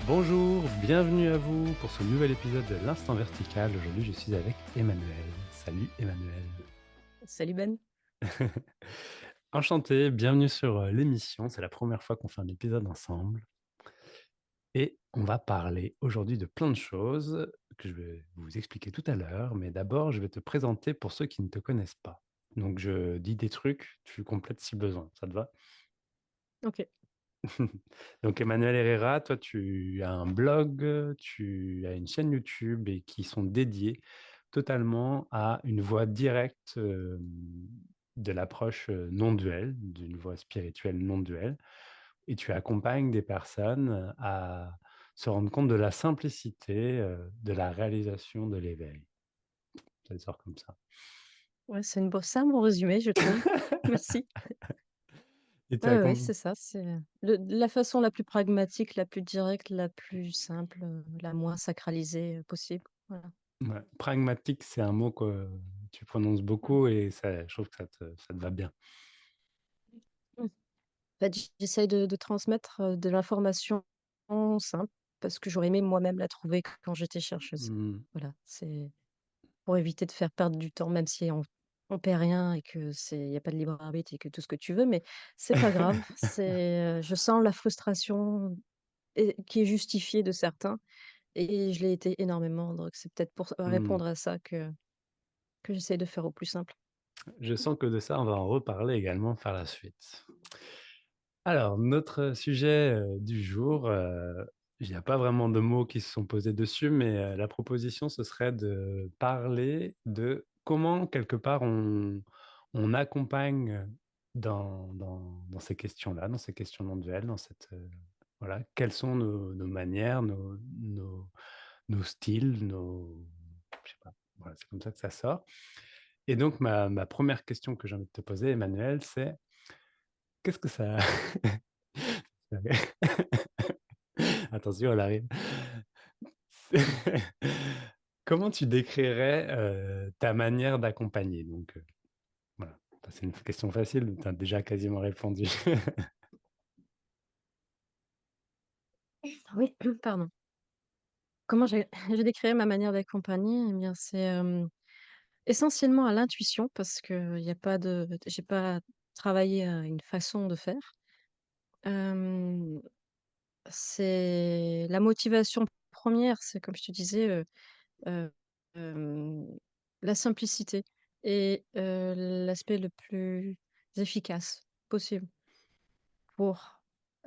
Bonjour, bienvenue à vous pour ce nouvel épisode de l'Instant Vertical. Aujourd'hui, je suis avec Emmanuel. Salut Emmanuel. Salut Ben. Enchanté, bienvenue sur l'émission. C'est la première fois qu'on fait un épisode ensemble. Et on va parler aujourd'hui de plein de choses que je vais vous expliquer tout à l'heure. Mais d'abord, je vais te présenter pour ceux qui ne te connaissent pas. Donc, je dis des trucs, tu complètes si besoin. Ça te va? Ok. Donc, Emmanuel Herrera, toi, tu as un blog, tu as une chaîne YouTube et qui sont dédiés totalement à une voie directe de l'approche non-duelle, d'une voie spirituelle non-duelle. Et tu accompagnes des personnes à se rendre compte de la simplicité de la réalisation de l'éveil. Ça sort comme ça. Ouais, c'est un bon résumé, je trouve. Merci. Et tu Ouais, ouais, accompagnes... c'est ça. C'est la façon la plus pragmatique, la plus directe, la plus simple, la moins sacralisée possible. Voilà. Ouais. Pragmatique, c'est un mot que tu prononces beaucoup et ça, je trouve que ça te va bien. Mm. En fait, j'essaye de transmettre de l'information simple parce que j'aurais aimé moi-même la trouver quand j'étais chercheuse. Hmm. Voilà, c'est pour éviter de faire perdre du temps, même si on perd rien et que il y a pas de libre arbitre et que tout ce que tu veux, mais c'est pas grave. Je sens la frustration qui est justifiée de certains et je l'ai été énormément. Donc c'est peut-être pour Hmm. répondre à ça que j'essaie de faire au plus simple. Je sens que de ça, on va en reparler également par la suite. Alors, notre sujet du jour, il n'y a pas vraiment de mots qui se sont posés dessus, mais la proposition, ce serait de parler de comment, quelque part, on accompagne dans ces questions-là, dans ces questions non duelles, dans cette, voilà, quelles sont nos manières, nos styles, je sais pas, voilà, c'est comme ça que ça sort. Et donc, ma première question que j'ai envie de te poser, Emmanuel, c'est qu'est-ce que ça... Attention, elle arrive. Comment tu décrirais ta manière d'accompagner? Donc, voilà. C'est une question facile, tu as déjà quasiment répondu. Oui, pardon. Comment j'ai décrit ma manière d'accompagner? Eh bien, c'est essentiellement à l'intuition parce que il y a pas de, j'ai pas travaillé à une façon de faire. Euh, c'est la motivation première, c'est comme je te disais, euh, euh, la simplicité et l'aspect le plus efficace possible pour.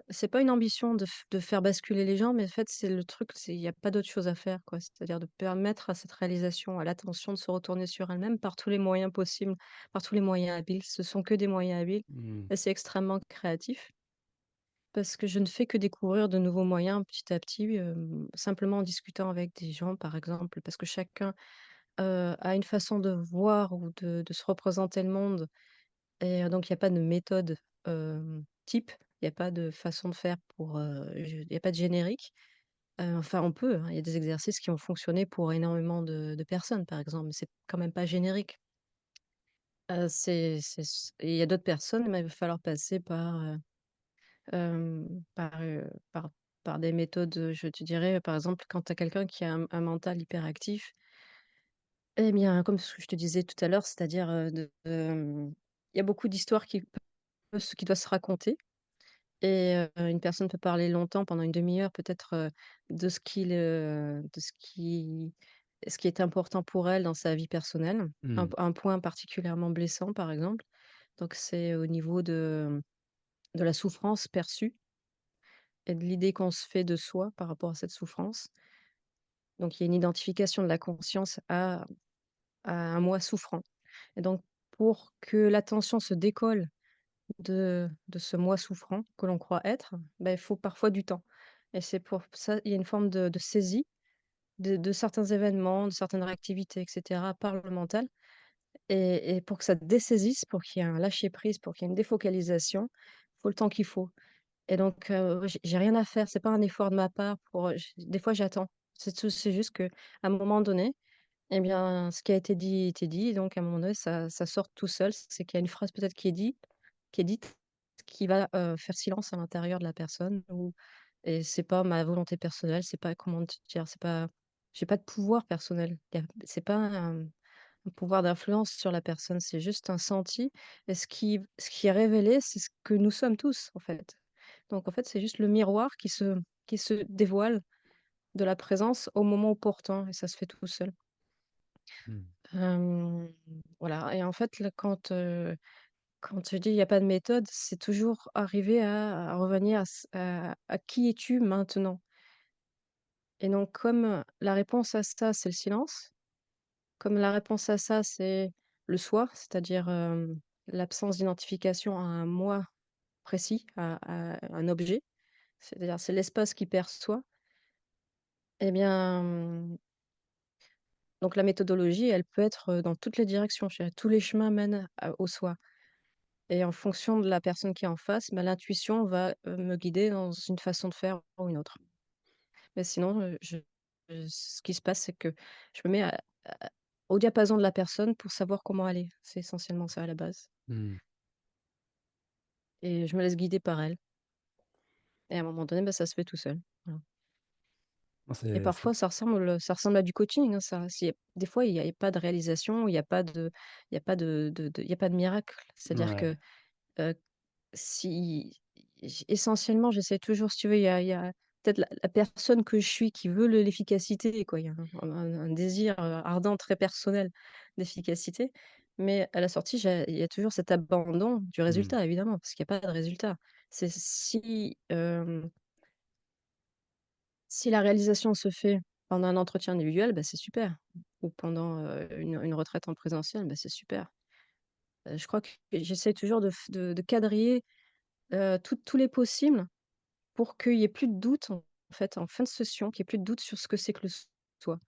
C'est pas une ambition de faire basculer les gens, mais en fait, c'est le truc, il n'y a pas d'autre chose à faire, quoi. C'est-à-dire de permettre à cette réalisation, à l'attention de se retourner sur elle-même par tous les moyens possibles, par tous les moyens habiles. Ce sont que des moyens habiles Hmm. et c'est extrêmement créatif parce que je ne fais que découvrir de nouveaux moyens petit à petit, simplement en discutant avec des gens, par exemple, parce que chacun a une façon de voir ou de se représenter le monde et donc il y a pas de méthode, type. Il y a pas de façon de faire pour, il y a pas de générique. Enfin on peut, hein, il y a des exercices qui ont fonctionné pour énormément de personnes, par exemple, mais c'est quand même pas générique. C'est s Et il y a d'autres personnes, mais il va falloir passer par, par des méthodes, je te dirais, par exemple, quand tu as quelqu'un qui a un mental hyperactif, eh bien, comme ce que je te disais tout à l'heure, c'est-à-dire, il y a beaucoup d'histoires qui doivent se raconter et une personne peut parler longtemps, pendant une demi heure peut-être, ce qui est important pour elle dans sa vie personnelle. Hmm. Un point particulièrement blessant, par exemple. Donc c'est au niveau de la souffrance perçue et de l'idée qu'on se fait de soi par rapport à cette souffrance. Donc il y a une identification de la conscience à un moi souffrant et donc pour que l'attention se décolle de ce moi souffrant que l'on croit être, bah, il faut parfois du temps et c'est pour ça, il y a une forme de saisie de certains événements, de certaines réactivités et cetera par le mental et pour que ça désaisisse, pour qu'il y ait un lâcher prise, pour qu'il y ait une défocalisation, il faut le temps qu'il faut et donc j'ai rien à faire, c'est pas un effort de ma part pour, des fois j'attends. C'est juste qu'à un moment donné, eh bien, ce qui a été dit était dit, donc à un moment donné, ça sort tout seul. C'est qu'il y a une phrase peut-être qui est dite, qui va faire silence à l'intérieur de la personne, ou et c'est pas ma volonté personnelle, c'est pas comment te dire? C'est pas j'ai pas de pouvoir personnel. C'est pas un pouvoir d'influence sur la personne, c'est juste un senti et ce qui est révélé, c'est ce que nous sommes tous, en fait. Donc en fait, c'est juste le miroir qui se dévoile de la présence au moment opportun et ça se fait tout seul. Mmh. Hem, voilà et en fait, là, quand je dis: «Il y a pas de méthode», c'est toujours arriver à revenir à qui es-tu maintenant? Et donc comme la réponse à ça, c'est le silence, comme la réponse à ça, c'est le soi, c'est-à-dire, l'absence d'identification à un moi précis, à un objet, c'est-à-dire c'est l'espace qui perçoit et bien, donc la méthodologie, elle peut être, dans toutes les directions, je dirais. Tous les chemins mènent au soi et en fonction de la personne qui est en face, bah, l'intuition va, me guider dans une façon de faire ou une autre. Mais sinon, ce qui se passe, c'est que je me mets à au diapason de la personne pour savoir comment aller. C'est essentiellement ça à la base Mmh. et je me laisse guider par elle et à un moment donné, bah, ça se fait tout seul. Voilà Non, et c'est parfois ça ressemble à du coaching, hein, ça. Des fois, il y a pas de réalisation, il y a pas de miracle. C'est-à-dire que, ouais. heu si essentiellement, j'essaie toujours, si tu veux, il y a peut-être la personne que je suis qui veut l'efficacité, quoi. Il y a un désir, ardent, très personnel d'efficacité, mais à la sortie, il y a toujours cet abandon du Mmh. résultat, évidemment, parce qu'il y a pas de résultat. C'est si la réalisation se fait pendant un entretien individuel, bah, c'est super ou pendant, une retraite en présentiel, bah, c'est super. Je crois que j'essaie toujours de quadriller, tous les possibles pour qu'il y ait plus de doute, en fait, en fin de session, qu'il y ait plus de doute sur ce que c'est que le soi.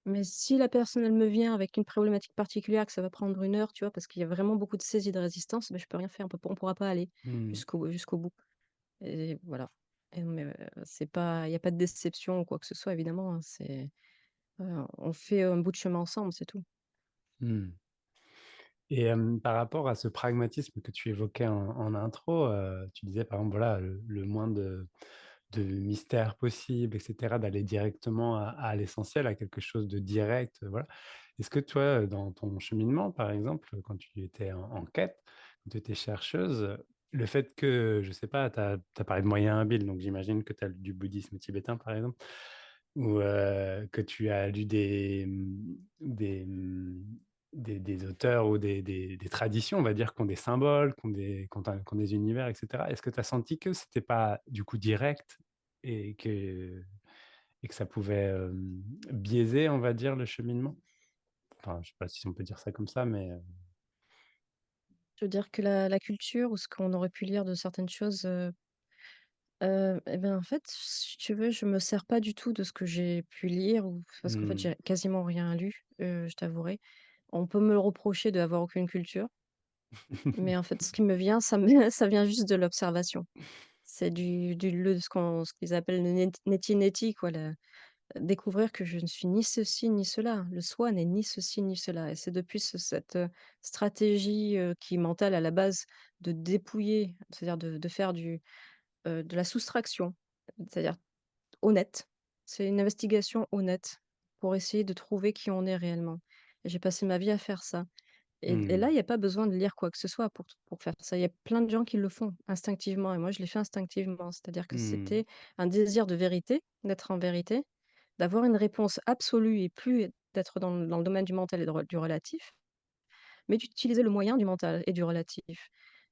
Mais si la personne, elle me vient avec une problématique particulière, que ça va prendre 1 heure, tu vois? Parce qu'il y a vraiment beaucoup de saisie de résistance, ben je peux rien faire, on pourra pas aller Mmh. jusqu'au bout et voilà et mais, c'est pas il y a pas de déception ou quoi que ce soit évidemment, hein, on fait un bout de chemin ensemble, c'est tout. Mmh. Et par rapport à ce pragmatisme que tu évoquais en intro, tu disais par exemple, voilà, le moins de mystère possible et cetera, d'aller directement à l'essentiel, à quelque chose de direct, voilà. Est-ce que toi, dans ton cheminement, par exemple, quand tu étais en quête, quand tu étais chercheuse, le fait que, je sais pas, tu as parlé de moyens habiles, donc j'imagine que tu as du bouddhisme tibétain, par exemple, ou que tu as lu des, des auteurs ou des traditions, on va dire, qui ont des symboles, qui ont des univers et cetera. Est-ce que tu as senti que c'était pas, du coup, direct et que ça pouvait, biaiser, on va dire, le cheminement? Enfin, je sais pas si on peut dire ça comme ça, mais Je veux dire que la culture ou ce qu'on aurait pu lire de certaines choses, et ben, en fait, si tu veux, je me sers pas du tout de ce que j'ai pu lire ou parce qu'en fait, mmh. j'ai quasiment rien lu, je t'avouerai. On peut me le reprocher d'avoir aucune culture, mais en fait, ce qui me vient, ça vient juste de l'observation. C'est ce qu'ils appellent le neti-neti, quoi, découvrir que je ne suis ni ceci ni cela. Le soi n'est ni ceci ni cela et c'est depuis cette, stratégie, qui est mentale à la base de dépouiller, c'est-à-dire de faire de la soustraction, c'est-à-dire honnête. C'est une investigation honnête pour essayer de trouver qui on est réellement et j'ai passé ma vie à faire ça et là, Mmh. il y a pas besoin de lire quoi que ce soit pour faire ça. Il y a plein de gens qui le font instinctivement et moi, je l'ai fait instinctivement. C'est-à-dire que Mmh. c'était un désir de vérité, d'être en vérité, d'avoir une réponse absolue et plus d'être dans le domaine du mental et du relatif, mais d'utiliser le moyen du mental et du relatif,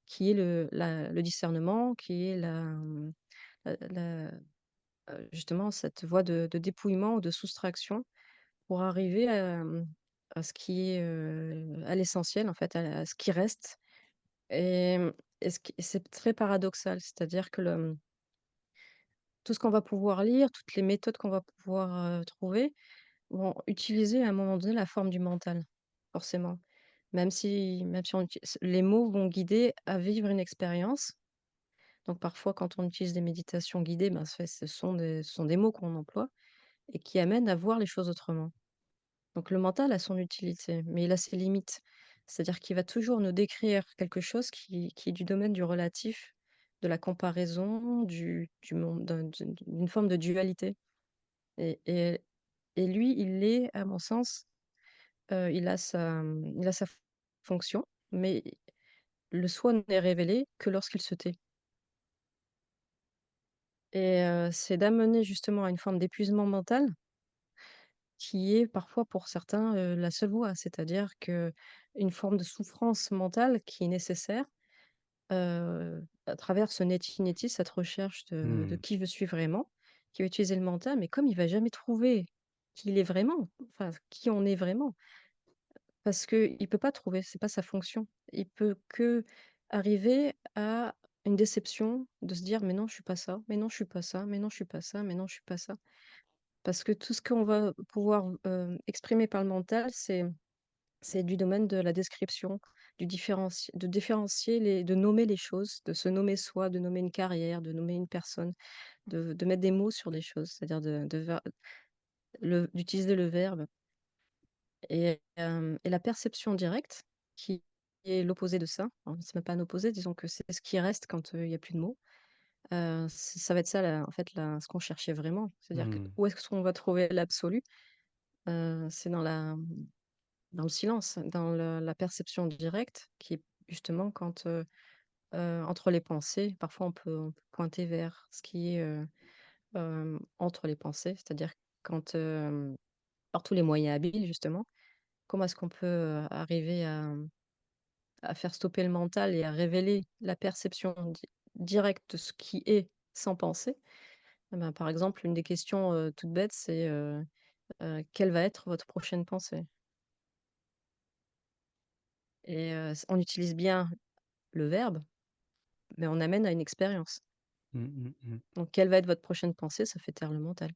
qui est le discernement, qui est la justement cette voie de dépouillement ou de soustraction pour arriver à ce qui est, à l'essentiel en fait, à ce qui reste et c'est très paradoxal. C'est-à-dire que tout ce qu'on va pouvoir lire, toutes les méthodes qu'on va pouvoir, trouver vont utiliser à un moment donné la forme du mental, forcément. Même si les mots vont guider à vivre une expérience. Donc parfois quand on utilise des méditations guidées, ben, ce sont des mots qu'on emploie et qui amènent à voir les choses autrement. Donc le mental a son utilité, mais il a ses limites. C'est-à-dire qu'il va toujours nous décrire quelque chose qui est du domaine du relatif de la comparaison, du monde, d'une forme de dualité et et et lui, il est, à mon sens, il a sa fonction, mais le soi n'est révélé que lorsqu'il se tait et c'est d'amener justement à une forme d'épuisement mental qui est parfois pour certains, la seule voie. C'est-à-dire que une forme de souffrance mentale qui est nécessaire, à travers ce neti neti, cette recherche de Mmh. qui je suis vraiment, qui va utiliser le mental, mais comme il va jamais trouver qui il est vraiment, enfin qui on est vraiment, parce qu'il peut pas trouver, c'est pas sa fonction. Il peut que arriver à une déception de se dire: «Mais non, je suis pas ça, mais non, je suis pas ça, mais non, je suis pas ça, mais non, je suis pas ça». Parce que tout ce qu'on va pouvoir, exprimer par le mental, c'est du domaine de la description, du de différencier les de nommer les choses, de se nommer soi, de nommer une carrière, de nommer une personne, de mettre des mots sur des choses, c'est-à-dire de ver d'utiliser le verbe et la perception directe qui est l'opposé de ça, enfin, c'est même pas un opposé, disons que c'est ce qui reste quand, il y a plus de mots, ça va être ça la en fait la ce qu'on cherchait vraiment. C'est-à-dire que Mmh. où est-ce qu'on va trouver l'absolu? C'est dans le silence, dans la perception directe qui est justement quand, entre les pensées, parfois on peut pointer vers ce qui est, entre les pensées, c'est-à-dire quand, par tous les moyens habiles justement, comment est-ce qu'on peut, arriver à faire stopper le mental et à révéler la perception directe de ce qui est sans penser? Eh ben, par exemple, une des questions, toutes bêtes, c'est, quelle va être votre prochaine pensée? Et on utilise bien le verbe, mais on amène à une expérience. Mmh mh, mmh. Donc quelle va être votre prochaine pensée? Ça fait taire le mental.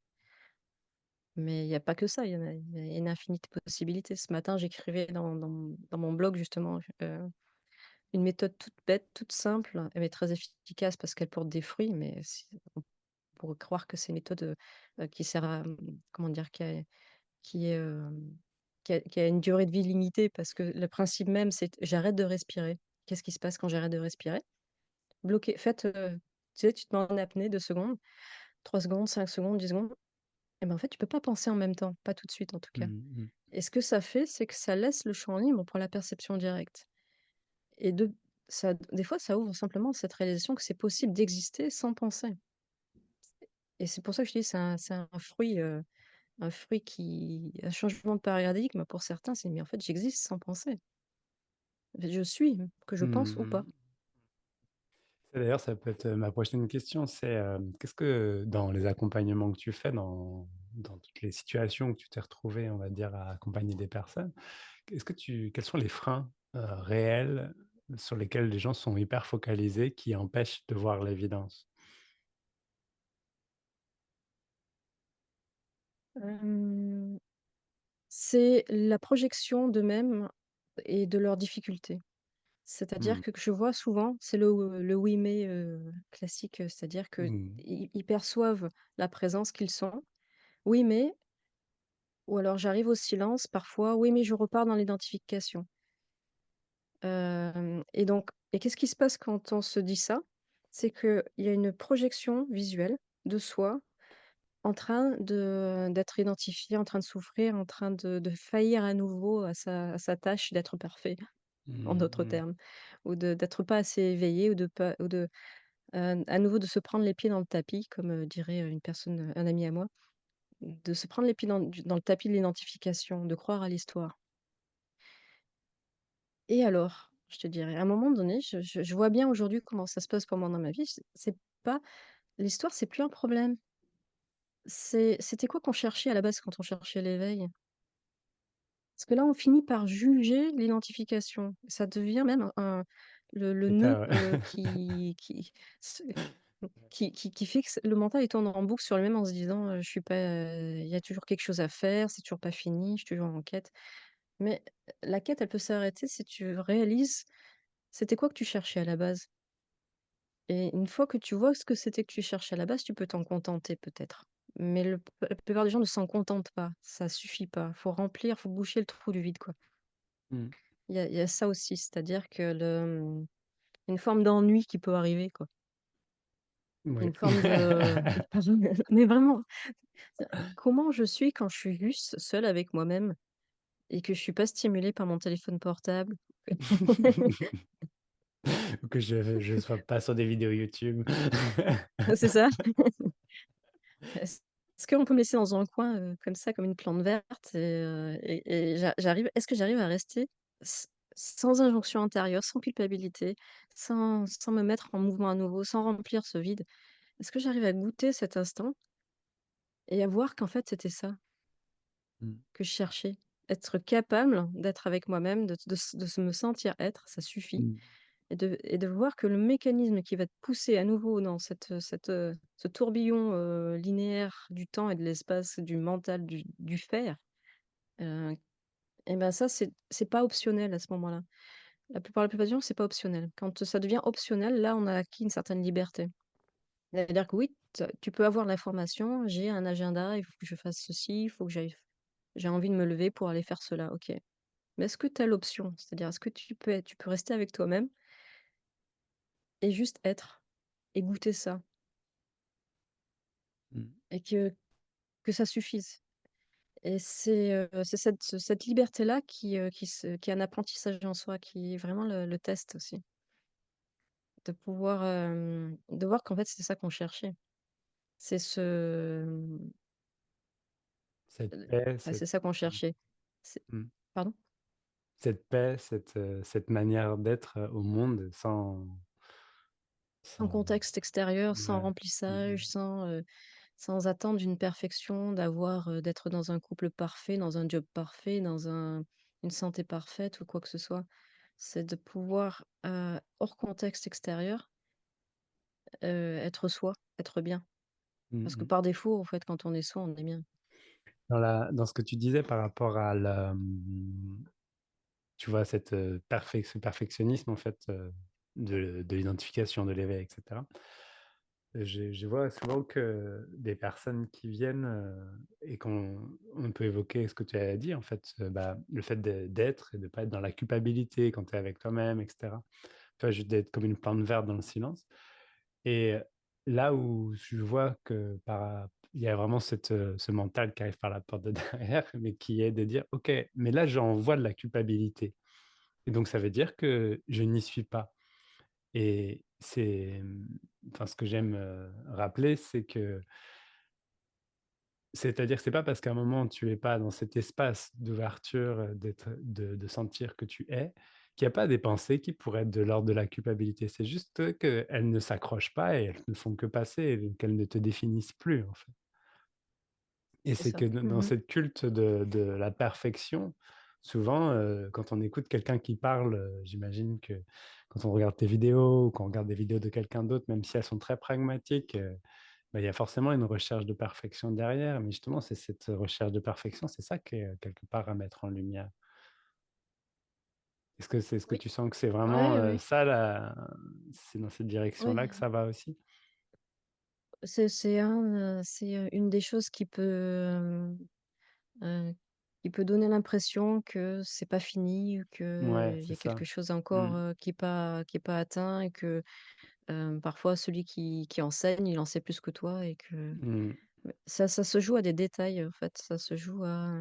Mais il y a pas que ça, il y a une infinité de possibilités. Ce matin, j'écrivais dans mon blog justement, une méthode toute bête, toute simple, mais très efficace parce qu'elle porte des fruits, mais si on pourrait croire que c'est une méthode, qui sert à, comment dire? Qui est, qui a une durée de vie limitée parce que le principe même, c'est j'arrête de respirer. Qu'est-ce qui se passe quand j'arrête de respirer? Bloquer faites, tu sais, tu te mets en apnée 2 secondes, 3 secondes, 5 secondes, 10 secondes et ben, en fait, tu peux pas penser en même temps, pas tout de suite en tout cas Mmh mh. et ce que ça fait, c'est que ça laisse le champ libre pour la perception directe et ça des fois, ça ouvre simplement cette réalisation que c'est possible d'exister sans penser et c'est pour ça que je dis c'est un fruit qui un changement de paradigme pour certains, c'est: «Mais en fait, j'existe sans penser. En fait, je suis, que je pense ou pas». Mmh. Et d'ailleurs, ça peut être, ma prochaine question, c'est, qu'est-ce que dans les accompagnements que tu fais, dans toutes les situations que tu t'es retrouvé, on va dire, à accompagner des personnes, quels sont les freins, réels sur lesquels les gens sont hyper focalisés, qui empêchent de voir l'évidence? Hem, c'est la projection d'eux-mêmes et de leurs difficultés. C'est-à-dire Mmh. que je vois souvent, c'est le «oui mais», classique, c'est-à-dire qu'ils Mmh. ils perçoivent la présence qu'ils sont. «Oui mais» ou alors j'arrive au silence parfois: «Oui mais je repars dans l'identification». Et donc qu'est-ce qui se passe quand on se dit ça? C'est qu'il y a une projection visuelle de soi en train d'être identifié, en train de souffrir, en train de faillir à nouveau à sa tâche d'être parfait, en Mmh d'autres mh. termes, ou d'être pas assez éveillé ou de pas ou de à nouveau de se prendre les pieds dans le tapis comme, dirait, une personne, un ami à moi, de se prendre les pieds dans le tapis de l'identification, de croire à l'histoire. Et alors? Je te dirais, à un moment donné, je vois bien aujourd'hui comment ça se passe pour moi dans ma vie, c'est pas l'histoire, c'est plus un problème. C'était quoi qu'on cherchait à la base quand on cherchait l'éveil? Parce que là, on finit par juger l'identification. Ça devient même le nœud, Critère, ouais. se qui fait que le mental il tourne en boucle sur lui-même en se disant, «Je suis pas, il y a toujours quelque chose à faire, c'est toujours pas fini, je suis toujours en quête». Mais la quête, elle peut s'arrêter si tu réalises, c'était quoi que tu cherchais à la base? Et une fois que tu vois ce que c'était que tu cherchais à la base, tu peux t'en contenter peut-être. Mais la plupart des gens ne s'en contentent pas, ça suffit pas. Faut remplir, faut boucher le trou du vide, quoi. Mmh. Il y a ça aussi, c'est-à-dire que une forme d'ennui qui peut arriver, quoi. Oui. une forme de mais vraiment, comment je suis quand je suis juste seule avec moi-même et que je suis pas stimulée par mon téléphone portable. Ou que je sois pas sur des vidéos YouTube. C'est ça. Est-ce qu'on peut me laisser dans un coin, comme ça, comme une plante verte et est-ce que j'arrive à rester s sans injonction intérieure, sans culpabilité, sans me mettre en mouvement à nouveau, sans remplir ce vide? Est-ce que j'arrive à goûter cet instant et à voir qu'en fait, c'était ça Mmh, que je cherchais? Être capable d'être avec moi-même, de me sentir être, ça suffit mmh, et de voir que le mécanisme qui va te pousser à nouveau dans ce tourbillon, linéaire du temps et de l'espace, du mental, du faire, heu et ben, ça, c'est pas optionnel à ce moment-là. La plupart du temps, c'est pas optionnel. Quand ça devient optionnel, là, on a acquis une certaine liberté. C'est-à-dire que oui, tu peux avoir l'information: «J'ai un agenda, il faut que je fasse ceci, il faut que j'ai envie de me lever pour aller faire cela», OK. Mais est-ce que tu as l'option? C'est-à-dire, est-ce que tu peux rester avec toi-même et juste être et goûter ça mmh, et que ça suffise? Et c'est cette liberté-là qui est un apprentissage en soi, qui est vraiment le test aussi. De pouvoir, de voir qu'en fait, c'est ça qu'on cherchait. C'est cette paix, ouais, cette c'est ça qu'on cherchait. C'est mmh, pardon? cette paix, cette manière d'être, au monde Sans sans contexte extérieur, sans ouais. Mmh remplissage, mh. sans attendre une perfection, d'être dans un couple parfait, dans un job parfait, une santé parfaite ou quoi que ce soit. C'est de pouvoir, hors contexte extérieur, être soi, être bien. Mmh Parce que mh. par défaut, en fait, quand on est soi, on est bien. Dans ce que tu disais par rapport à tu vois, cette, ce perfectionnisme en fait, de l'identification, de l'éveil et cetera. Je vois souvent que des personnes qui viennent, et on peut évoquer ce que tu as dit en fait, bah, le fait d'être et de pas être dans la culpabilité quand tu es avec toi-même et cetera. Tu vois, juste d'être comme une plante verte dans le silence et là où je vois que il y a vraiment ce mental qui arrive par la porte de derrière, mais qui est de dire: «OK, mais là j'en vois de la culpabilité et donc ça veut dire que je n'y suis pas». Et enfin, ce que j'aime, rappeler, c'est-à-dire que c'est pas parce qu'à un moment tu es pas dans cet espace d'ouverture, de sentir que tu es, qu'il y a pas des pensées qui pourraient être de l'ordre de la culpabilité. C'est juste, qu'elles ne s'accrochent pas et elles ne font que passer et qu'elles ne te définissent plus, en fait. Et C'est c'est ça. que dans Mmh. cette culte de la perfection, souvent, quand on écoute quelqu'un qui parle, j'imagine que quand on regarde tes vidéos ou qu'on regarde des vidéos de quelqu'un d'autre, même si elles sont très pragmatiques, bah, il y a forcément une recherche de perfection derrière. Mais justement, c'est cette recherche de perfection, c'est ça qui est, quelque part à mettre en lumière. Est-ce que Oui. tu sens que c'est vraiment, Ouais, ouais. ça la c'est dans cette direction-là que Ouais. ça va aussi? Une des choses heu, qui peut donner l'impression que c'est pas fini ou Ouais, qu'il y c'est a ça. quelque chose encore, Mmh. qui est pas atteint et que, parfois celui qui enseigne, il en sait plus que toi et que Mmh. ouais, ça se joue à des détails, en fait. Ça se joue à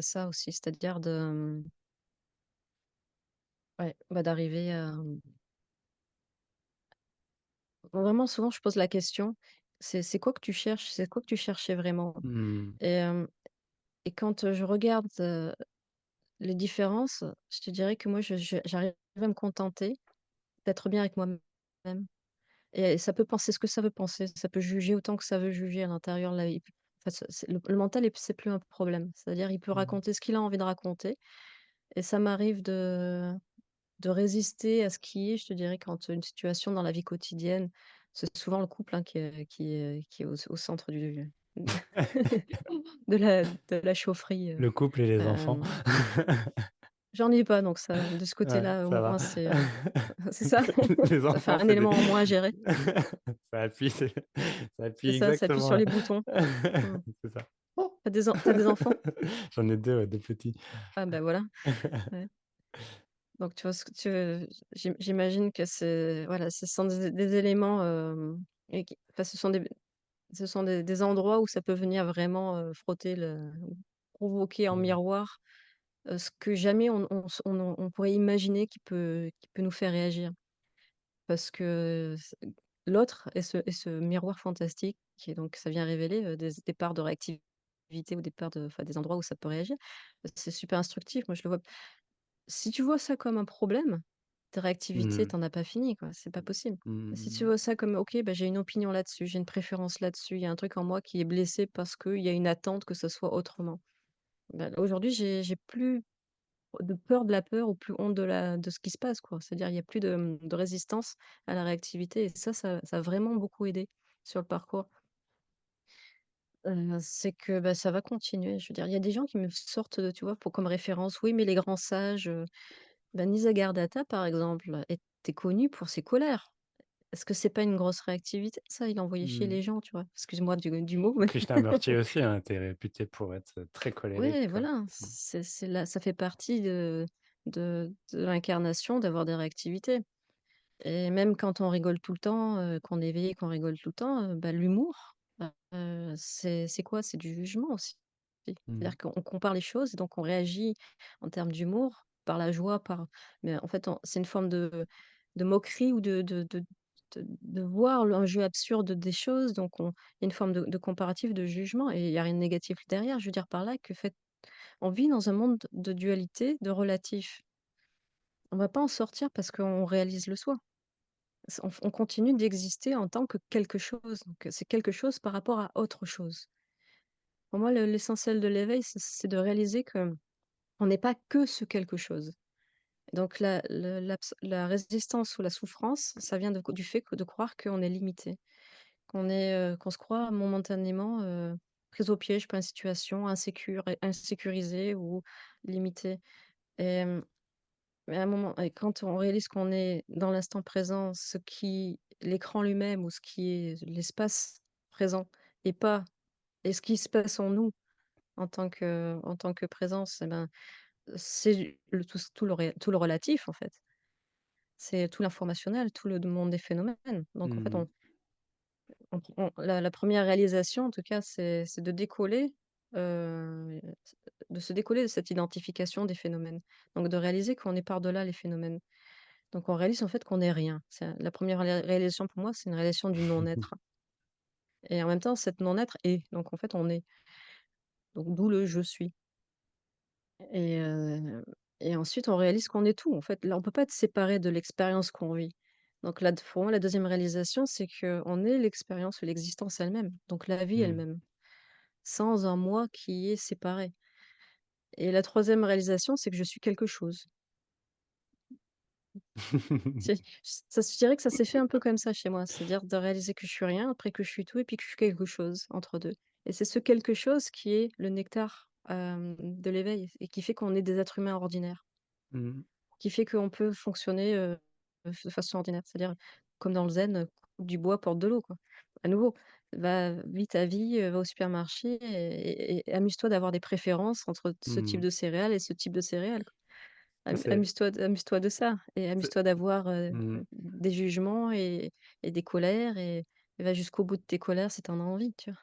ça aussi, c'est-à-dire ouais, bah, d'arriver à, vraiment souvent je pose la question: «C'est quoi que tu cherches? C'est quoi que tu cherchais vraiment?» Mmh. et et quand, je regarde, les différences, je te dirais que moi j'arrive à me contenter d'être bien avec moi-même et ça peut penser ce que ça veut penser, ça peut juger autant que ça veut juger à l'intérieur là, il peut enfin c'est le mental est c'est plus un problème. C'est-à-dire il peut Mmh. raconter ce qu'il a envie de raconter et ça m'arrive de résister à ce qui est, je te dirais, quand une situation dans la vie quotidienne, c'est souvent le couple, hein, qui est au centre de la chaufferie, Le couple et les enfants. hem, j'en ai pas donc ça de ce Ouais, côté-là, au ça va. moins c'est ça, Les ça fait enfants, un c'est des élément en moins à gérer. ça appuie, ça appuie Ça appuie sur exactement, les boutons. Mmh. c'est ça. Tu des enfants? J'en ai 2 ouais, 2 petits. Ah bah, voilà, ouais. Donc tu vois ce que j'imagine que c'est voilà, ce sont des éléments, et qui enfin, ce sont des endroits où ça peut venir vraiment, frotter le ou provoquer en Mmh. miroir, ce que jamais on pourrait imaginer qui peut nous faire réagir. Parce que l'autre est ce miroir fantastique et donc ça vient révéler, des parts de réactivité ou des parts de enfin, des endroits où ça peut réagir. C'est super instructif. Moi, je le vois si tu vois ça comme un problème, ta réactivité, Mmh. tu en as pas fini, quoi, c'est pas possible. Si tu Mmh. vois ça comme: «OK, bah, j'ai une opinion là-dessus, j'ai une préférence là-dessus, il y a un truc en moi qui est blessé parce qu'il y a une attente que ça soit autrement». Bah, aujourd'hui, j'ai plus de peur de la peur ou plus honte de ce qui se passe, quoi. C'est-à-dire, il y a plus de résistance à la réactivité et ça a vraiment beaucoup aidé sur le parcours. C'est que, bah, ça va continuer. Je veux dire, il y a des gens qui me sortent, tu vois, pour comme référence: «Oui, mais les grands sages», bah, Nisargadatta, par exemple, était connu pour ses colères. Est-ce que c'est pas une grosse réactivité ça, il envoyait chier Mmh. les gens, tu vois? Excuse-moi du mot, mais Krishnamurti aussi, hein, était réputé pour être très colérique, ouais, quoi. voilà, Mmh. c'est là ça fait partie de l'incarnation d'avoir des réactivités. Et même quand on rigole tout le temps, qu'on est éveillé, qu'on rigole tout le temps, bah, l'humour, c'est quoi? C'est du jugement aussi. Mmh. C'est-à-dire qu'on compare les choses et donc on réagit en termes d'humour, par la joie, mais en fait, c'est une forme de moquerie ou de voir un jeu absurde des choses, donc il y a une forme de comparatif, de jugement et il y a rien de négatif derrière. Je veux dire par là que fait on vit dans un monde de dualité, de relatif. On va pas en sortir parce qu'on réalise le soi. On continue d'exister en tant que quelque chose, donc c'est quelque chose par rapport à autre chose. Pour moi, l'essentiel de l'éveil, c'est de réaliser qu'on n'est pas que ce quelque chose. Donc la résistance ou la souffrance, ça vient du fait de croire qu'on est limité, qu'on se croit momentanément, pris au piège par une situation, insécurisé ou limité et mais à un moment et quand on réalise qu'on est dans l'instant présent, ce qui l'écran lui-même ou ce qui est l'espace présent et pas et ce qui se passe en nous en tant que présence et ben, c'est le tout le relatif en fait. C'est tout l'informationnel, tout le monde des phénomènes. Donc en fait, Mmh. la 1re réalisation en tout cas, c'est de décoller, heu, de se décoller de cette identification des phénomènes. Donc de réaliser qu'on est par-delà les phénomènes. Donc on réalise en fait qu'on est rien. C'est la première réalisation pour moi, c'est une réalisation du non-être et en même temps, cette non-être est. Donc en fait, on est. Donc d'où le «je suis» et heu et ensuite on réalise qu'on est tout. En fait, là, on peut pas être séparé de l'expérience qu'on vit. Donc là, pour moi, la deuxième réalisation, c'est qu'on est l'expérience ou l'existence elle-même, donc la vie Mmh. elle-même, sans un moi qui est séparé et la troisième réalisation, c'est que je suis quelque chose. C'est je dirais que ça s'est fait un peu comme ça chez moi, c'est-à-dire de réaliser que je suis rien, après que je suis tout et puis que je suis quelque chose entre 2. Et c'est ce quelque chose qui est le nectar, de l'éveil et qui fait qu'on est des êtres humains ordinaires, Mmh. qui fait qu'on peut fonctionner, de façon ordinaire. C'est-à-dire comme dans le zen, coupe du bois, porte de l'eau, quoi. À nouveau, vis ta vie, va au supermarché et amuse-toi d'avoir des préférences entre ce type Mmh. de céréales et ce type de céréales. Ah, c'est Amuse-toi de ça et c'est amuse-toi d'avoir, mmh. des jugements et des colères et va jusqu'au bout de tes colères si tu en as envie, tu vois?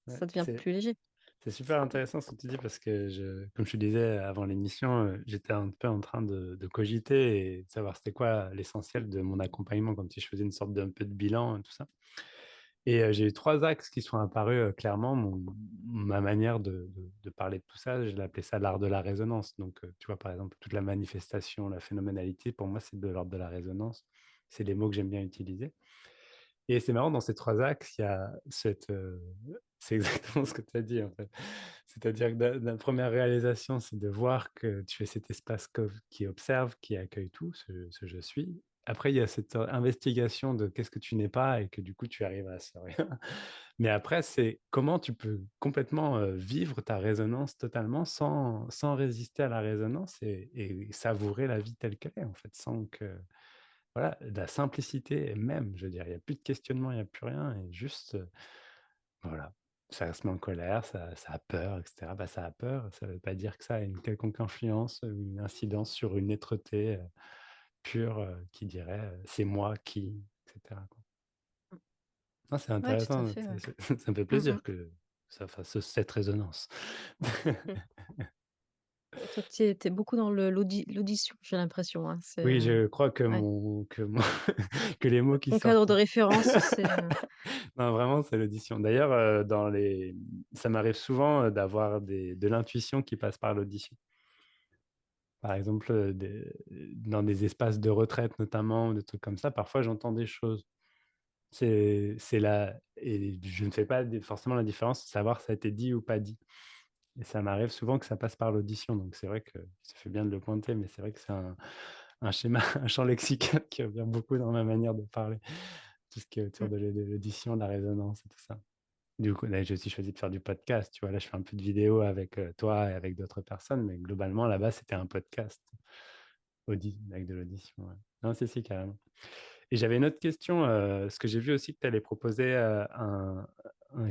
Ouais, Ça devient c'est plus léger. c'est super intéressant ce que tu dis parce que comme je te disais avant l'émission, j'étais un peu en train de cogiter et de savoir c'était quoi l'essentiel de mon accompagnement, comme si je faisais une sorte d'un peu de bilan et tout ça. Et j'ai eu 3 axes qui sont apparus, clairement. Ma manière de parler de tout ça, je l'ai appelé ça l'art de la résonance. Donc tu vois, par exemple, toute la manifestation, la phénoménalité, pour moi, c'est de l'ordre de la résonance. C'est les mots que j'aime bien utiliser. Et c'est marrant, dans ces 3 axes, il y a c'est exactement ce que tu as dit, en fait. C'est-à-dire que la 1re réalisation, c'est de voir que tu es cet espace qui observe, qui accueille tout, ce «je suis». Après, il y a cette, investigation de qu'est-ce que tu n'es pas et que du coup, tu arrives à ce rien. Mais après, c'est comment tu peux complètement, vivre ta résonance totalement sans résister à la résonance et savourer la vie telle qu'elle est, en fait, sans que voilà, de la simplicité même, je veux dire, il y a plus de questionnement, il y a plus rien et juste, voilà. Ça se met en colère, ça a peur et cetera. Bah, ça a peur, ça ne veut pas dire que ça a une quelconque influence, ou une incidence sur une êtreté, pure, qui dirait, «C'est moi qui» et cetera, quoi. Mmh. Ah, c'est Ouais, tout à intéressant, fait, ouais. ça me fait Mmh mh. plaisir que ça fasse cette résonance. Mmh. Et toi, tu es beaucoup dans l'audition, j'ai l'impression, hein, Oui, je crois ouais. que mon que les mots qui Ton cadre sortent. de référence, c'est, Non, vraiment, c'est l'audition. D'ailleurs, ça m'arrive souvent, d'avoir de l'intuition qui passe par l'audition. Par exemple, dans des espaces de retraite notamment, ou des trucs comme ça, parfois j'entends des choses. C'est là, et je ne fais pas forcément la différence de savoir si ça a été dit ou pas dit. Et ça m'arrive souvent que ça passe par l'audition, donc c'est vrai que ça fait bien de le pointer, mais c'est vrai que c'est un schéma, un champ lexical qui revient beaucoup dans ma manière de parler. Tout ce qui est autour mmh, de l'audition, de la résonance et tout ça. Du coup, là, j'ai aussi choisi de faire du podcast, tu vois? Là, je fais un peu de vidéo avec, toi et avec d'autres personnes, mais globalement, là-bas, c'était un podcast avec de l'audition, ouais. Non, si, si, carrément. Et j'avais une autre question, parce que j'ai vu aussi que tu allais proposer,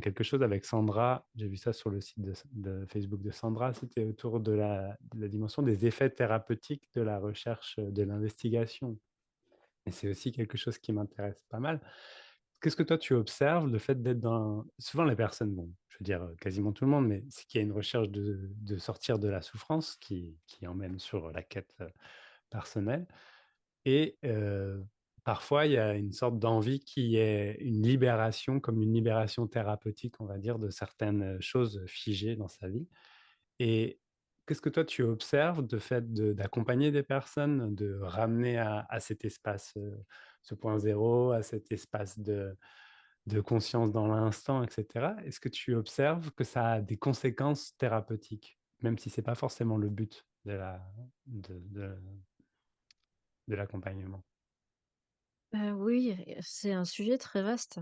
quelque chose avec Sandra. J'ai vu ça sur le site de Facebook de Sandra. C'était autour de la dimension des effets thérapeutiques de la recherche, de l'investigation, et c'est aussi quelque chose qui m'intéresse pas mal. Qu'est-ce que toi tu observes, le fait d'être dans souvent les personnes, bon, je veux dire, quasiment tout le monde, mais c'est qu'il y a une recherche de sortir de la souffrance qui emmène sur la quête, personnelle, et parfois il y a une sorte d'envie qui est une libération, comme une libération thérapeutique, on va dire, de certaines choses figées dans sa vie. Et qu'est-ce que toi tu observes de fait d'accompagner des personnes, de ramener à cet espace, ce point zéro, à cet espace de conscience dans l'instant, et cetera? Est-ce que tu observes que ça a des conséquences thérapeutiques? Même si c'est pas forcément le but de l'accompagnement? oui, c'est un sujet très vaste,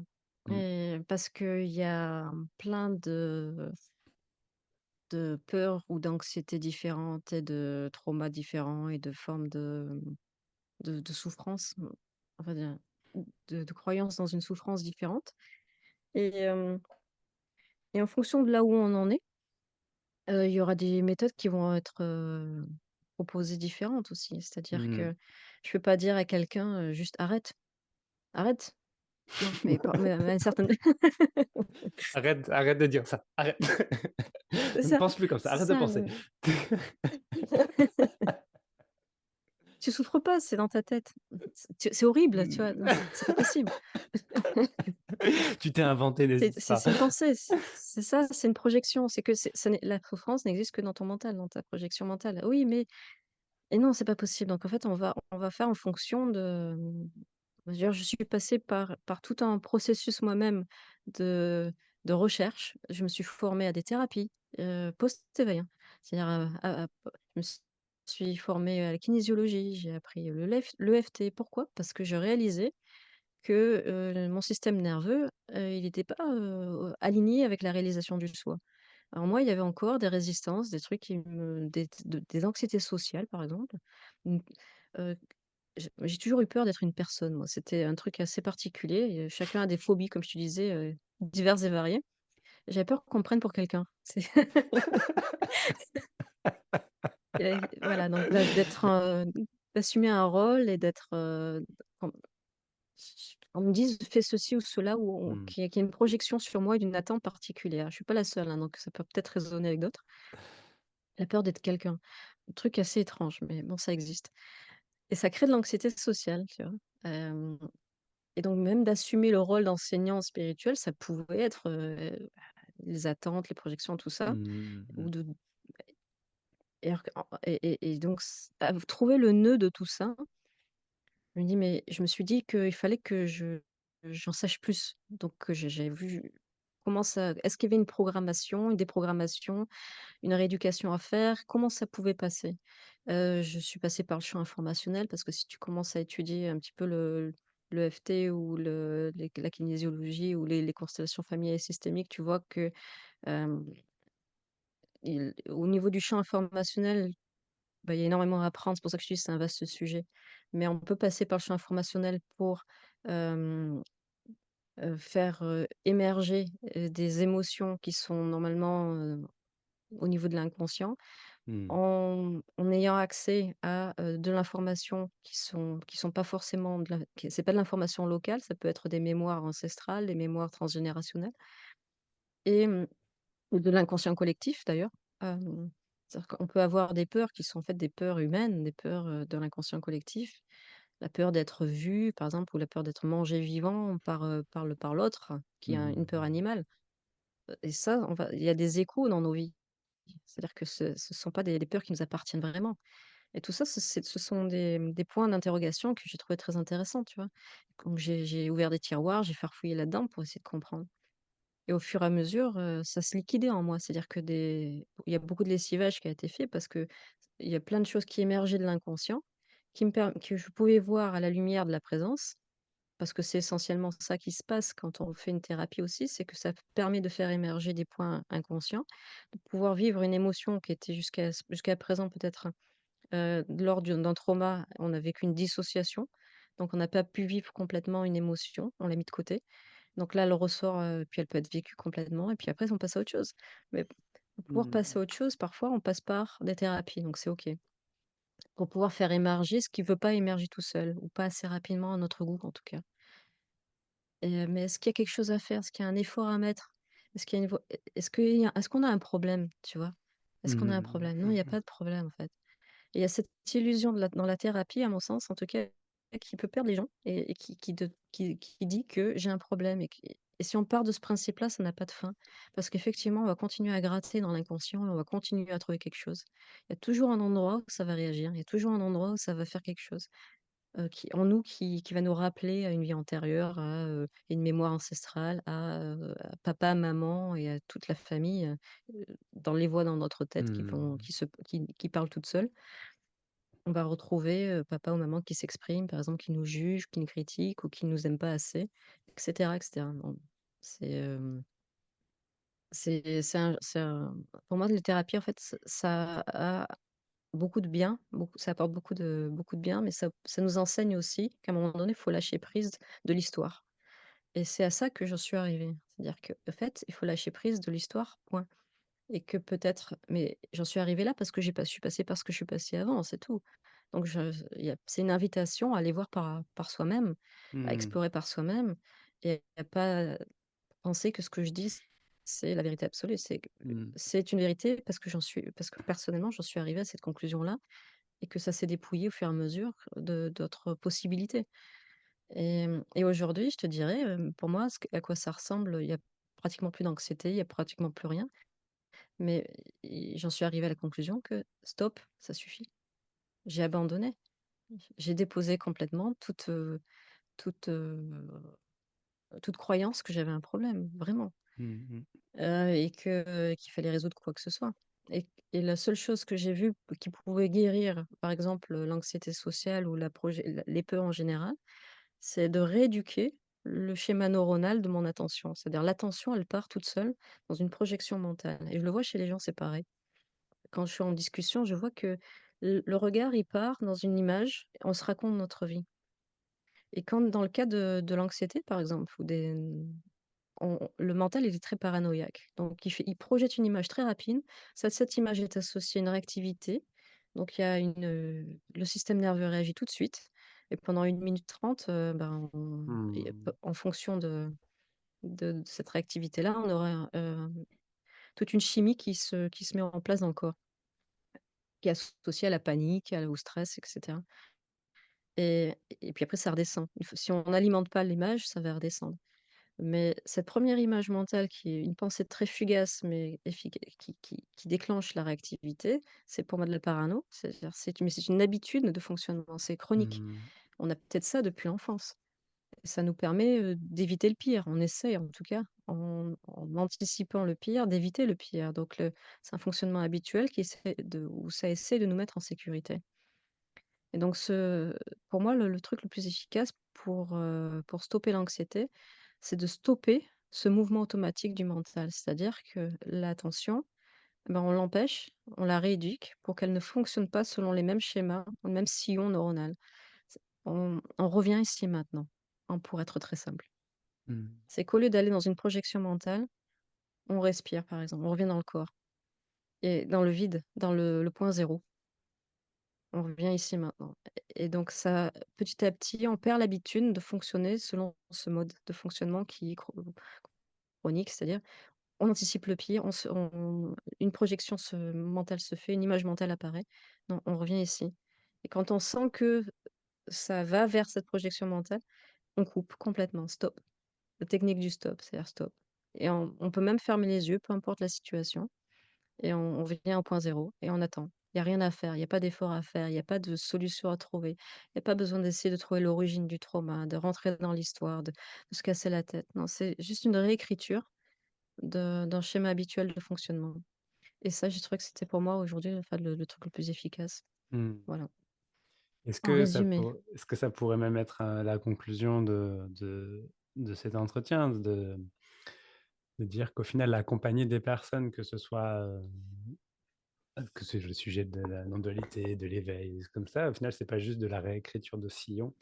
Mmh. parce qu'il y a plein de peurs ou d'anxiétés différentes et de traumas différents et de formes de souffrance, enfin de croyances dans une souffrance différente et et en fonction de là où on en est, il y aura des méthodes qui vont être, proposées différentes aussi. C'est-à-dire Mmh. que je peux pas dire à quelqu'un, juste: «Arrête, arrête». Non, mais à une certaine Arrête de dire ça, arrête. c'est Ne ça, pense plus comme ça, c'est arrête de ça penser. le tu souffres pas, c'est dans ta tête. C'est horrible, tu vois? Non, Mmh. c'est pas possible. Tu t'es inventé des histoires. C'est une pensée, c'est ça, c'est une projection. C'est que ça n'est la souffrance n'existe que dans ton mental, dans ta projection mentale. Oui, mais et non, c'est pas possible. Donc en fait, on va faire en fonction de, dire, je suis passée par tout un processus moi-même de de recherche. Je me suis formée à des thérapies, post-éveil, hein. C'est-à-dire, je me suis formée à la kinésiologie, j'ai appris l'EFT. Pourquoi? Parce que je réalisais que, mon système nerveux, il était pas, aligné avec la réalisation du soi. Alors moi, il y avait encore des résistances, des trucs qui me des anxiétés sociales, par exemple. Mmh, heu, j'ai toujours eu peur d'être une personne, moi. C'était un truc assez particulier et chacun a des phobies, comme je te disais, diverses et variées. J'avais peur qu'on me prenne pour quelqu'un. C'est et voilà, donc d'assumer un rôle et d'être, on me dise: «Fais ceci ou cela» ou Mmh. qu'il y ait une projection sur moi d'une attente particulière. Je suis pas la seule, hein, donc ça peut peut-être résonner avec d'autres. La peur d'être quelqu'un. Un truc assez étrange, mais bon, ça existe et ça crée de l'anxiété sociale, tu vois? Hem et donc même d'assumer le rôle d'enseignant spirituel, ça pouvait être, les attentes, les projections, tout ça Mmh ou mh. de et alors que et donc trouver le nœud de tout ça, je me suis dit qu'il fallait que j'en sache plus. Donc j'ai vu comment ça est-ce qu'il y avait une programmation, une déprogrammation, une rééducation à faire? Comment ça pouvait passer? Je suis passée par le champ informationnel parce que si tu commences à étudier un petit peu le FT ou la kinésiologie ou les constellations familiales et systémiques, tu vois que, hem, au niveau du champ informationnel, bah, il y a énormément à apprendre. C'est pour ça que je te dis c'est un vaste sujet. Mais on peut passer par le champ informationnel pour, hem, faire, émerger, des émotions qui sont normalement, au niveau de l'inconscient, Mmh. en ayant accès à, de l'information qui sont pas forcément de la qui c'est pas de l'information locale, ça peut être des mémoires ancestrales, des mémoires transgénérationnelles et ou de l'inconscient collectif d'ailleurs. Hem, C'est-à-dire qu'on peut avoir des peurs qui sont en fait des peurs humaines, des peurs, de l'inconscient collectif. La peur d'être vu, par exemple, ou la peur d'être mangé vivant par l'autre, qui a une peur Mmh. animale. Et ça, il y a des échos dans nos vies. C'est-à-dire que ce sont pas des peurs qui nous appartiennent vraiment. Et tout ça, ce sont des points d'interrogation que j'ai trouvé très intéressants, tu vois? Donc j'ai ouvert des tiroirs, j'ai farfouillé là-dedans pour essayer de comprendre. Et au fur et à mesure, ça se liquidait en moi. C'est-à-dire il y a beaucoup de lessivage qui a été fait parce qu'il y a plein de choses qui émergeaient de l'inconscient, que je pouvais voir à la lumière de la présence. Parce que c'est essentiellement ça qui se passe quand on fait une thérapie aussi, c'est que ça permet de faire émerger des points inconscients, de pouvoir vivre une émotion qui était jusqu'à présent peut-être, lors d'un trauma, on a vécu une dissociation, donc on n'a pas pu vivre complètement une émotion, on l'a mis de côté. Donc là, elle ressort, puis elle peut être vécue complètement et puis après on passe à autre chose. Mais pour pouvoir passer Mmh. à autre chose, parfois on passe par des thérapies, donc c'est OK. Pour pouvoir faire émerger ce qui ne veut pas émerger tout seul ou pas assez rapidement à notre goût en tout cas. Mais est-ce qu'il y a quelque chose à faire? Est-ce qu'il y a un effort à mettre? Est-ce qu'il y a une vo est-ce qu'on a un problème, tu vois? Est-ce qu'on a un Mmh. problème? Non, il y a Mmh. pas de problème, en fait. Et il y a cette illusion dans la thérapie, à mon sens, en tout cas, qui peut perdre les gens et qui dit que j'ai un problème et si on part de ce principe-là, ça n'a pas de fin. Parce qu'effectivement, on va continuer à gratter dans l'inconscient et on va continuer à trouver quelque chose. Il y a toujours un endroit où ça va réagir, il y a toujours un endroit où ça va faire quelque chose. Qui en nous qui va nous rappeler à une vie antérieure, à, une mémoire ancestrale, à papa, maman et à toute la famille, dans les voix dans notre tête Mmh. qui parlent toutes seules. On va retrouver, papa ou maman qui s'expriment, par exemple, qui nous jugent, qui nous critiquent ou qui nous aiment pas assez, et cetera. Bon, c'est, c'est un pour moi, les thérapies, en fait, ça a beaucoup de bien, ça apporte beaucoup de bien, mais ça nous enseigne aussi qu'à un moment donné, il faut lâcher prise de l'histoire et c'est à ça que j'en suis arrivée. C'est-à-dire qu'en fait, il faut lâcher prise de l'histoire, point et que peut-être mais j'en suis arrivée là parce que je suis passée par ce que je suis passée avant, c'est tout. Donc c'est une invitation à aller voir par soi-même, à Mmh. explorer par soi-même et à pas penser que ce que je dis, c'est la vérité absolue. Mmh. C'est une vérité parce que personnellement, j'en suis arrivée à cette conclusion-là et que ça s'est dépouillé au fur et à mesure de d'autres possibilités et aujourd'hui, je te dirais, pour moi, à quoi ça ressemble, il y a pratiquement plus d'anxiété, il y a pratiquement plus rien, mais j'en suis arrivée à la conclusion que stop, ça suffit. J'ai abandonné. J'ai déposé complètement toute, toute croyance que j'avais un problème, vraiment, Mmh mh. et qu'il fallait résoudre quoi que ce soit et la seule chose que j'ai vue qui pouvait guérir, par exemple, l'anxiété sociale ou les peurs en général, c'est de rééduquer le schéma neuronal de mon attention. C'est-à-dire l'attention, elle part toute seule dans une projection mentale et je le vois chez les gens, c'est pareil. Quand je suis en discussion, je vois que le regard, il part dans une image, on se raconte notre vie et quand dans le cas de l'anxiété, par exemple, ou le mental, il est très paranoïaque. Donc il projette une image très rapide. Cette image est associée à une réactivité. Donc le système nerveux réagit tout de suite et pendant 1 minute 30, ben, Mmh. en fonction de cette réactivité-là, on aura, toute une chimie qui se met en place dans le corps, qui est associée à la panique, au stress et cetera et puis après ça redescend. Si on n'alimente pas l'image, ça va redescendre. Mais cette première image mentale qui est une pensée très fugace, mais qui déclenche la réactivité, c'est pour moi de la parano. C'est-à-dire c'est une habitude de fonctionnement, c'est chronique. Mmh. On a peut-être ça depuis l'enfance. Ça nous permet, d'éviter le pire. On essaie en tout cas, en anticipant le pire, d'éviter le pire. Donc c'est un fonctionnement habituel où ça essaie de nous mettre en sécurité. Et donc pour moi, le truc le plus efficace pour stopper l'anxiété, c'est de stopper ce mouvement automatique du mental. C'est-à-dire que l'attention, ben, on l'empêche, on la rééduque pour qu'elle ne fonctionne pas selon les mêmes schémas, le même sillon neuronal. On revient ici et maintenant, pour être très simple. Mmh. C'est qu'au lieu d'aller dans une projection mentale, on respire, par exemple, on revient dans le corps et dans le vide, dans le point zéro. On revient ici maintenant et donc ça petit à petit, on perd l'habitude de fonctionner selon ce mode de fonctionnement qui est chronique, c'est-à-dire on anticipe le pire, on une projection mentale se fait, une image mentale apparaît. Non, on revient ici et quand on sent que ça va vers cette projection mentale, on coupe complètement, stop. La technique du stop, c'est-à-dire stop et on peut même fermer les yeux, peu importe la situation et on vient au point zéro et on attend. Il y a rien à faire, il y a pas d'effort à faire, il y a pas de solution à trouver. Il y a pas besoin d'essayer de trouver l'origine du trauma, de rentrer dans l'histoire, de se casser la tête. Non, c'est juste une réécriture d'un schéma habituel de fonctionnement et ça, j'ai trouvé que c'était pour moi aujourd'hui, enfin le truc le plus efficace. Mmh. Voilà, Est-ce en que résumé. ça pourrait même être, la conclusion de cet entretien? De dire qu'au final, accompagner des personnes, que ce soit, que c'est le sujet de la non-dualité, de l'éveil, comme ça, au final, c'est pas juste de la réécriture de sillon,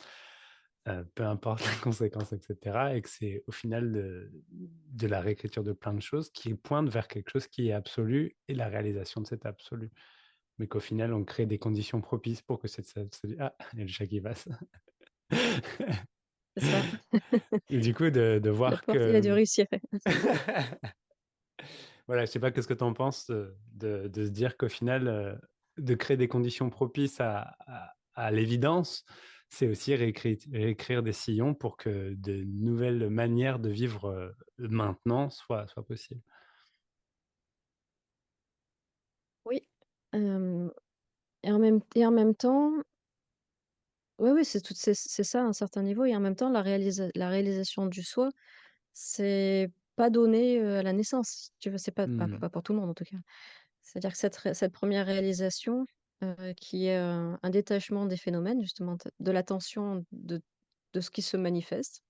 peu importe les conséquences et cetera et que c'est au final de la réécriture de plein de choses qui pointent vers quelque chose qui est absolu et la réalisation de cet absolu. Mais qu'au final, on crée des conditions propices pour que cette absolu ah! Il y a le chat qui passe. C'est ça, Et du coup, de la voir porte, il a que, dû réussir. voilà, je sais pas qu'est-ce que tu en penses, de se dire qu'au final, de créer des conditions propices à l'évidence, c'est aussi réécrire des sillons pour que de nouvelles manières de vivre, maintenant soient possibles. Oui, hem et en même temps, oui, oui, c'est ça à un certain niveau et en même temps la réalisation du soi, c'est pas donné, à la naissance, si tu veux, c'est Mmh. pas pour tout le monde en tout cas. C'est-à-dire que cette 1re réalisation, qui est, un détachement des phénomènes justement de l'attention de ce qui se manifeste,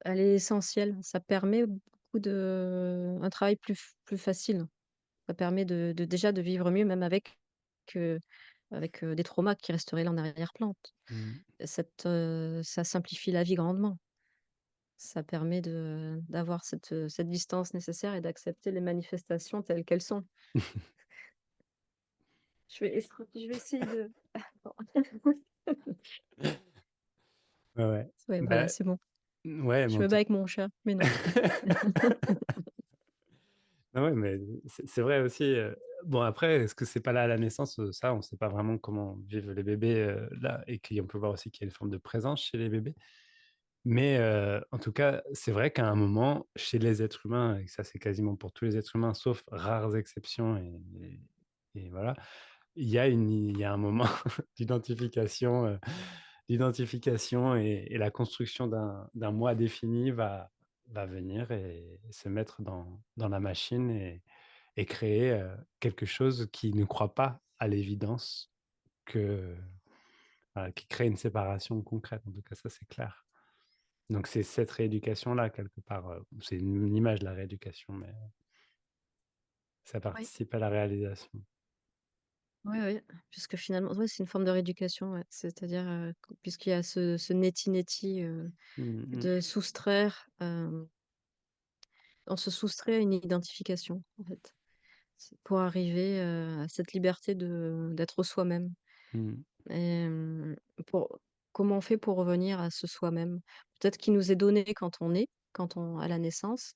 elle est essentielle. Ça permet beaucoup de un travail plus facile. Ça permet de déjà de vivre mieux même heu, des traumas qui resteraient là en arrière-plan. Mmh. Ça simplifie la vie grandement. Ça permet d'avoir cette distance nécessaire et d'accepter les manifestations telles qu'elles sont. Je vais essayer de Ouais, ouais. ouais, voilà, Bah, c'est bon. ouais, mais Je en me bats tout avec mon chat, mais non. ah ouais, mais c'est vrai aussi, bon après, est-ce que c'est pas là à la naissance, ça, on sait pas vraiment comment vivent les bébés, là et qu'on peut voir aussi qu'il y a une forme de présence chez les bébés. Mais, en tout cas, c'est vrai qu'à un moment, chez les êtres humains et ça c'est quasiment pour tous les êtres humains, sauf rares exceptions et voilà, il y a un moment d'identification, et la construction d'un moi défini va venir et se mettre dans la machine et créer, quelque chose qui ne croit pas à l'évidence que voilà, qui crée une séparation concrète. En tout cas, ça, c'est clair. Donc c'est cette rééducation-là, quelque part, c'est une image, de la rééducation, mais ça Oui. participe à la réalisation. Oui, oui, puisque finalement ouais, c'est une forme de rééducation, ouais. C'est-à-dire, puisqu'il y a ce neti-neti, Mmh mh. de soustraire, on se soustrait à une identification, en fait. C'est pour arriver, à cette liberté d'être soi-même. Mmh. Hem, pour comment on fait pour revenir à ce soi-même? Peut-être qui nous est donné quand on à la naissance,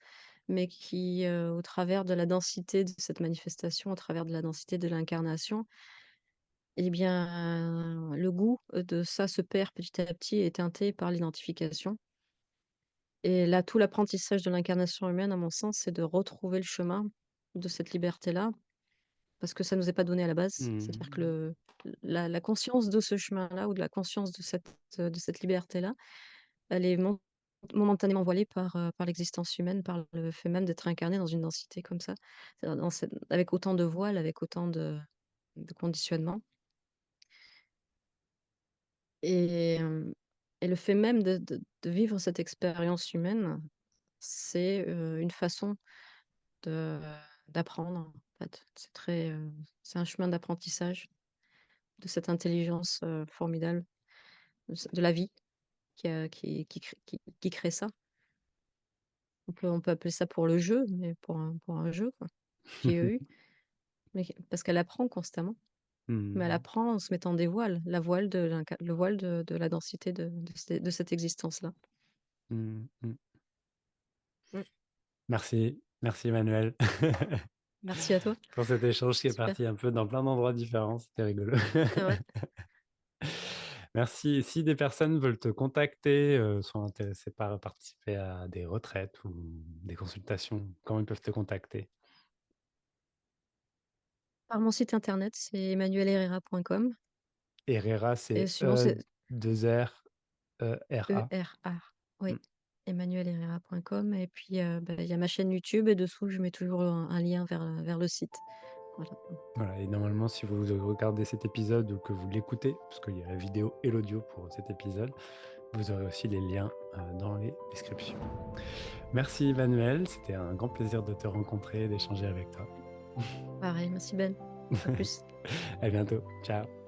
mais qui, au travers de la densité de cette manifestation, au travers de la densité de l'incarnation, eh bien, le goût, de ça se perd petit à petit et est teinté par l'identification et là, tout l'apprentissage de l'incarnation humaine, à mon sens, c'est de retrouver le chemin de cette liberté-là, parce que ça nous est pas donné à la base. C'est-à-dire que Mmh. la conscience de ce chemin-là ou de la conscience de cette liberté-là, elle est momentanément voilée par l'existence humaine, par le fait même d'être incarné dans une densité comme ça. C'est-à-dire dans cette avec autant de voiles, avec autant de conditionnements et et le fait même de vivre cette expérience humaine, c'est, une façon de d'apprendre, en fait. C'est un chemin d'apprentissage de cette intelligence, formidable de la vie qui crée ça. On peut appeler ça pour le jeu, mais pour un jeu, quoi, JEU, mais parce qu'elle apprend constamment, mais elle Mmh. apprend en se mettant des voiles, le voile de la densité de cette existence-là. Mmh mh. Mmh. Merci, merci Emmanuel Merci à toi. pour cet échange qui est Super. parti un peu dans plein d'endroits différents, c'était rigolo. Ah ouais. Merci. Si des personnes veulent te contacter, sont intéressées par participer à des retraites ou des consultations, comment ils peuvent te contacter? Par mon site internet, c'est emmanuelherrera.com Herrera, et c'est sinon c'est 2 R, R-A? ERA, oui, Mmh. emmanuelherrera.com et puis, bah, il y a ma chaîne YouTube et dessous je mets toujours un lien vers le site. Voilà. Voilà et normalement, si vous regardez cet épisode ou que vous l'écoutez, parce qu'il y a la vidéo et l'audio pour cet épisode, vous aurez aussi les liens, dans les descriptions. Merci Emmanuel, c'était un grand plaisir de te rencontrer et d'échanger avec toi. Pareil, merci Ben. À plus. À bientôt. Ciao.